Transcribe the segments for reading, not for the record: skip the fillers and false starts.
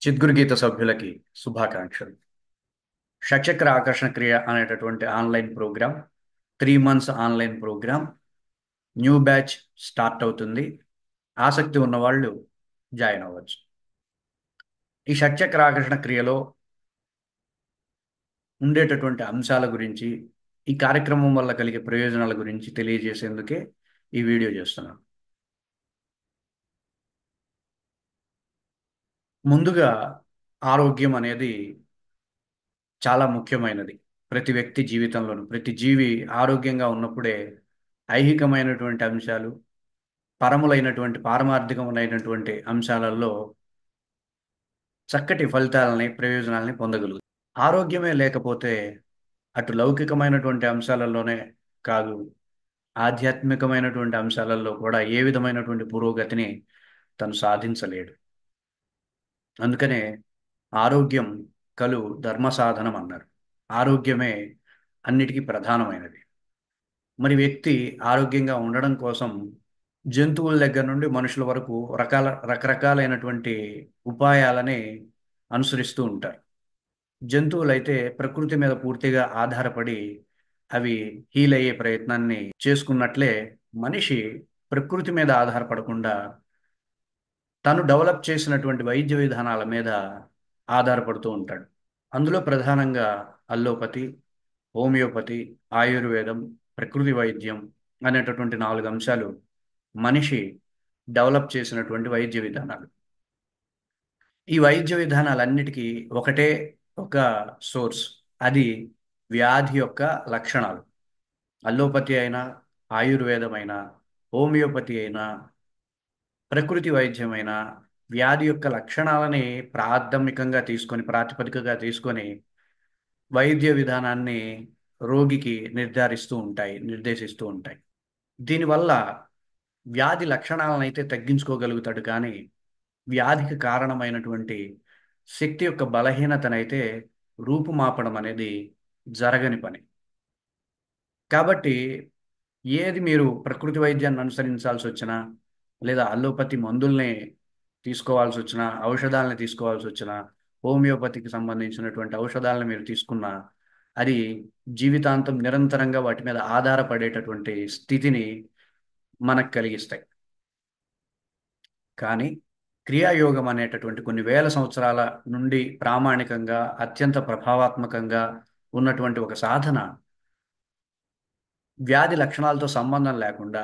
చిద్గురు గీత సభ్యులకి శుభాకాంక్షలు. షట్చక్ర ఆకర్షణ క్రియ అనేటటువంటి online program 3 months online program new batch start అవుతుంది. ఆసక్తి ఉన్న వాళ్ళు జాయిన్ అవ్వచ్చు. ఈ షట్చక్ర ఆకర్షణ క్రియలో ఉండేటటువంటి అంశాల గురించి, ఈ కార్యక్రమం వల్ల కలిగే ప్రయోజనాల గురించి తెలియజేసేందుకే ఈ వీడియో చేస్తున్నాను. ముందుగా ఆరోగ్యం అనేది చాలా ముఖ్యమైనది. ప్రతి వ్యక్తి జీవితంలోనూ ప్రతి జీవి ఆరోగ్యంగా ఉన్నప్పుడే ఐహికమైనటువంటి అంశాలు, పరములైనటువంటి పారమార్థికములైనటువంటి అంశాలలో చక్కటి ఫలితాలని, ప్రయోజనాల్ని పొందగలుగుతాం. ఆరోగ్యమే లేకపోతే అటు లౌకికమైనటువంటి అంశాలలోనే కాదు, ఆధ్యాత్మికమైనటువంటి అంశాలలో కూడా ఏ విధమైనటువంటి పురోగతిని తను సాధించలేడు. అందుకనే ఆరోగ్యం కలు ధర్మ సాధనం అన్నారు. ఆరోగ్యమే అన్నిటికీ ప్రధానమైనది. మరి వ్యక్తి ఆరోగ్యంగా ఉండడం కోసం జంతువుల దగ్గర నుండి మనుషుల వరకు రకరకాలైనటువంటి ఉపాయాలని అనుసరిస్తూ ఉంటారు. జంతువులైతే ప్రకృతి మీద పూర్తిగా ఆధారపడి అవి హీల్ అయ్యే ప్రయత్నాన్ని చేసుకున్నట్లే మనిషి ప్రకృతి మీద ఆధారపడకుండా తను డెవలప్ చేసినటువంటి వైద్య విధానాల మీద ఆధారపడుతూ ఉంటాడు. అందులో ప్రధానంగా అల్లోపతి, హోమియోపతి, ఆయుర్వేదం, ప్రకృతి వైద్యం అనేటటువంటి 4 అంశాలు మనిషి డెవలప్ చేసినటువంటి వైద్య విధానాలు. ఈ వైద్య విధానాలన్నిటికీ ఒకటే ఒక సోర్స్. అది వ్యాధి యొక్క లక్షణాలు. అల్లోపతి అయినా, ఆయుర్వేదమైన, హోమియోపతి అయినా, ప్రకృతి వైద్యమైన వ్యాధి యొక్క లక్షణాలని ప్రాతిపదికగా తీసుకొని వైద్య విధానాన్ని రోగికి నిర్దేశిస్తూ ఉంటాయి. దీనివల్ల వ్యాధి లక్షణాలను అయితే తగ్గించుకోగలుగుతాడు, కానీ వ్యాధికి కారణమైనటువంటి శక్తి యొక్క బలహీనతనైతే రూపుమాపడం అనేది జరగని పని. కాబట్టి ఏది మీరు ప్రకృతి వైద్యాన్ని అనుసరించాల్సి వచ్చినా, లేదా అల్లోపతి మందుల్ని తీసుకోవాల్సి వచ్చినా, ఔషధాలను తీసుకోవాల్సి వచ్చినా, హోమియోపతికి సంబంధించినటువంటి ఔషధాలను మీరు తీసుకున్నా, అది జీవితాంతం నిరంతరంగా వాటి మీద ఆధారపడేటటువంటి స్థితిని మనకు కలిగిస్తాయి. కానీ క్రియాయోగం అనేటటువంటి కొన్ని వేల సంవత్సరాల నుండి ప్రామాణికంగా అత్యంత ప్రభావాత్మకంగా ఉన్నటువంటి ఒక సాధన వ్యాధి లక్షణాలతో సంబంధం లేకుండా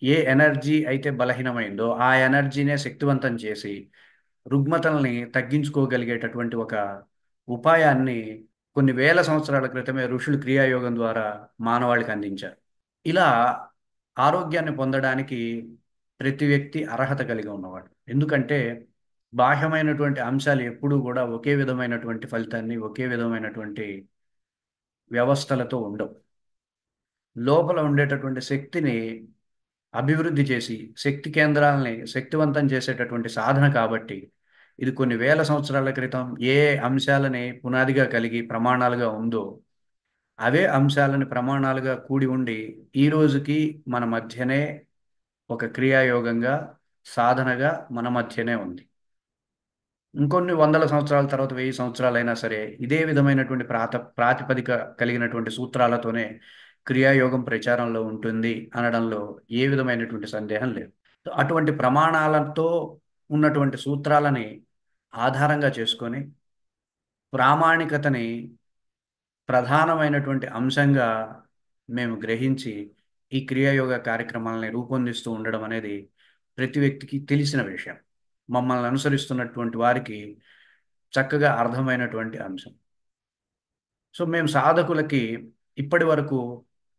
ఏ ఎనర్జీ అయితే బలహీనమైందో ఆ ఎనర్జీనే శక్తివంతం చేసి రుగ్మతల్ని తగ్గించుకోగలిగేటటువంటి ఒక ఉపాయాన్ని కొన్ని వేల సంవత్సరాల క్రితమే ఋషులు క్రియాయోగం ద్వారా మానవాళికి అందించారు. ఇలా ఆరోగ్యాన్ని పొందడానికి ప్రతి వ్యక్తి అర్హత కలిగి ఉన్నవాడు. ఎందుకంటే బాహ్యమైనటువంటి అంశాలు ఎప్పుడూ కూడా ఒకే విధమైనటువంటి ఫలితాన్ని, ఒకే విధమైనటువంటి వ్యవస్థలతో ఉండవు. లోపల ఉండేటటువంటి శక్తిని అభివృద్ధి చేసి శక్తి కేంద్రాలని శక్తివంతం చేసేటటువంటి సాధన కాబట్టి ఇది కొన్ని వేల సంవత్సరాల క్రితం ఏ అంశాలని పునాదిగా కలిగి ప్రమాణాలుగా ఉందో అవే అంశాలని ప్రమాణాలుగా కూడి ఉండి ఈ రోజుకి మన మధ్యనే ఒక క్రియాయోగంగా, సాధనగా మన మధ్యనే ఉంది. ఇంకొన్ని వందల సంవత్సరాల తర్వాత, 1000 సంవత్సరాలైనా సరే ఇదే విధమైనటువంటి ప్రాతిపదిక కలిగినటువంటి సూత్రాలతోనే క్రియాయోగం ప్రచారంలో ఉంటుంది అనడంలో ఏ విధమైనటువంటి సందేహం లేదు. అటువంటి ప్రమాణాలతో ఉన్నటువంటి సూత్రాలని ఆధారంగా చేసుకొని ప్రామాణికతని ప్రధానమైనటువంటి అంశంగా మేము గ్రహించి ఈ క్రియాయోగ కార్యక్రమాలని రూపొందిస్తూ ఉండడం అనేది ప్రతి వ్యక్తికి తెలిసిన విషయం. మమ్మల్ని అనుసరిస్తున్నటువంటి వారికి చక్కగా అర్థమైనటువంటి అంశం. సో మేము సాధకులకి ఇప్పటి వరకు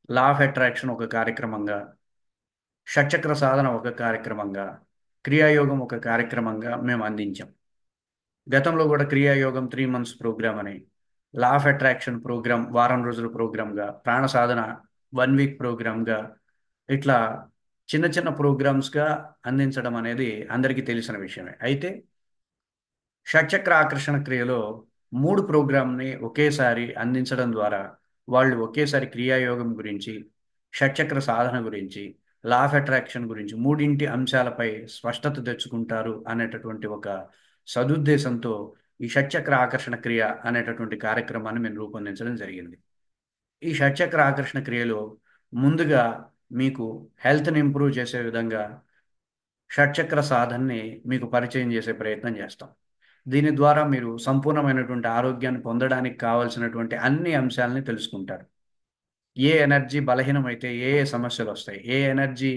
లా ఆఫ్ అట్రాక్షన్ ఒక కార్యక్రమంగా, షట్చక్ర సాధన ఒక కార్యక్రమంగా, క్రియాయోగం ఒక కార్యక్రమంగా మేము అందించాం. గతంలో కూడా క్రియాయోగం 3 months ప్రోగ్రామ్ అని, లా ఆఫ్ అట్రాక్షన్ ప్రోగ్రామ్ వారం రోజుల ప్రోగ్రామ్గా, ప్రాణ సాధన 1 week ప్రోగ్రామ్గా, ఇట్లా చిన్న చిన్న ప్రోగ్రామ్స్గా అందించడం అనేది అందరికీ తెలిసిన విషయమే. అయితే షట్చక్ర ఆకర్షణ క్రియలో 3 ప్రోగ్రామ్ని ఒకేసారి అందించడం ద్వారా వాళ్ళు ఒకేసారి క్రియాయోగం గురించి, షట్చక్ర సాధన గురించి, లా ఆఫ్ అట్రాక్షన్ గురించి మూడింటి అంశాలపై స్పష్టత తెచ్చుకుంటారు అనేటటువంటి ఒక సదుద్దేశంతో ఈ షట్చక్ర ఆకర్షణ క్రియ అనేటటువంటి కార్యక్రమాన్ని మేము రూపొందించడం జరిగింది. ఈ షట్చక్ర ఆకర్షణ క్రియలో ముందుగా మీకు హెల్త్‌ని ఇంప్రూవ్ చేసే విధంగా షట్చక్ర సాధనని మీకు పరిచయం చేసే ప్రయత్నం చేస్తాం. దీని ద్వారా మీరు సంపూర్ణమైనటువంటి ఆరోగ్యాన్ని పొందడానికి కావాల్సినటువంటి అన్ని అంశాలని తెలుసుకుంటారు. ఏ ఎనర్జీ బలహీనమైతే ఏ ఏ సమస్యలొస్తాయి? ఏ ఎనర్జీ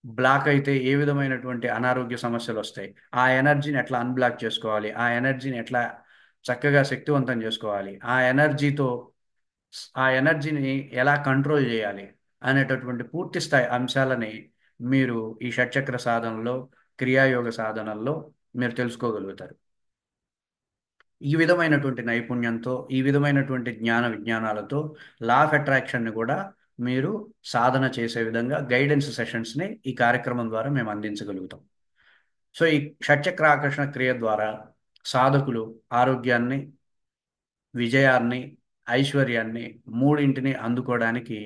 బ్లాక్ అయితే ఏ విధమైనటువంటి అనారోగ్య సమస్యలొస్తాయి? ఆ ఎనర్జీని ఎట్లా అన్‌బ్లాక్ చేసుకోవాలి? ఆ ఎనర్జీని ఎట్లా చక్కగా శక్తివంతం చేసుకోవాలి? ఆ ఎనర్జీని ఎలా కంట్రోల్ చేయాలి? అనేటటువంటి పూర్తి స్థాయి అంశాలని మీరు ఈ షట్చక్ర సాధనలో, క్రియాయోగ సాధనల్లో మీరు తెలుసుకోగలుగుతారు. ఈ విధమైనటువంటి నైపుణ్యంతో, ఈ విధమైనటువంటి జ్ఞాన విజ్ఞానాలతో లా ఆఫ్ అట్రాక్షన్‌ని కూడా మీరు సాధన చేసే విధంగా గైడెన్స్ సెషన్స్‌ని ఈ కార్యక్రమం ద్వారా మేము అందించగలుగుతాం. సో, ఈ షట్చక్ర ఆకర్షణ క్రియ ద్వారా సాధకులు ఆరోగ్యాన్ని, విజయాన్ని, ఐశ్వర్యాన్ని మూడింటిని అందుకోవడానికి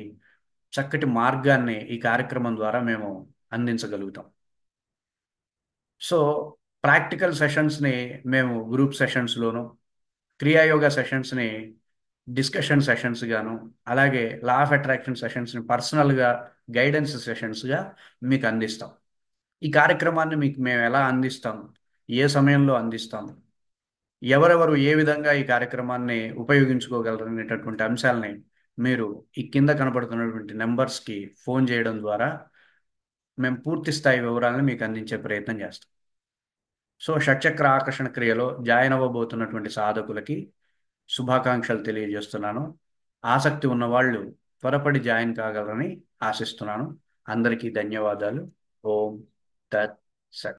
చక్కటి మార్గాన్ని ఈ కార్యక్రమం ద్వారా మేము అందించగలుగుతాం. సో, ప్రాక్టికల్ సెషన్స్‌ని మేము గ్రూప్ సెషన్స్‌లోను, క్రియాయోగ సెషన్స్‌ని డిస్కషన్ సెషన్స్ గాను, అలాగే లా ఆఫ్ అట్రాక్షన్ సెషన్స్‌ని పర్సనల్‌గా గైడెన్స్ సెషన్స్‌గా మీకు అందిస్తాం. ఈ కార్యక్రమాన్ని మీకు మేము ఎలా అందిస్తాం? ఏ సమయంలో అందిస్తాం? ఎవరెవరు ఏ విధంగా ఈ కార్యక్రమాన్ని ఉపయోగించుకోగలరు అనేటటువంటి అంశాలని మీరు ఈ కింద కనపడుతున్నటువంటి నంబర్స్‌కి ఫోన్ చేయడం ద్వారా మేము పూర్తి స్థాయి వివరాలను మీకు అందించే ప్రయత్నం చేస్తాం. సో, షట్చక్ర ఆకర్షణ క్రియలో జాయిన్ అవ్వబోతున్నటువంటి సాధకులకి శుభాకాంక్షలు తెలియజేస్తున్నాను. ఆసక్తి ఉన్నవాళ్ళు త్వరపడి జాయిన్ కాగలరని ఆశిస్తున్నాను. అందరికీ ధన్యవాదాలు. ఓం తత్ సత్.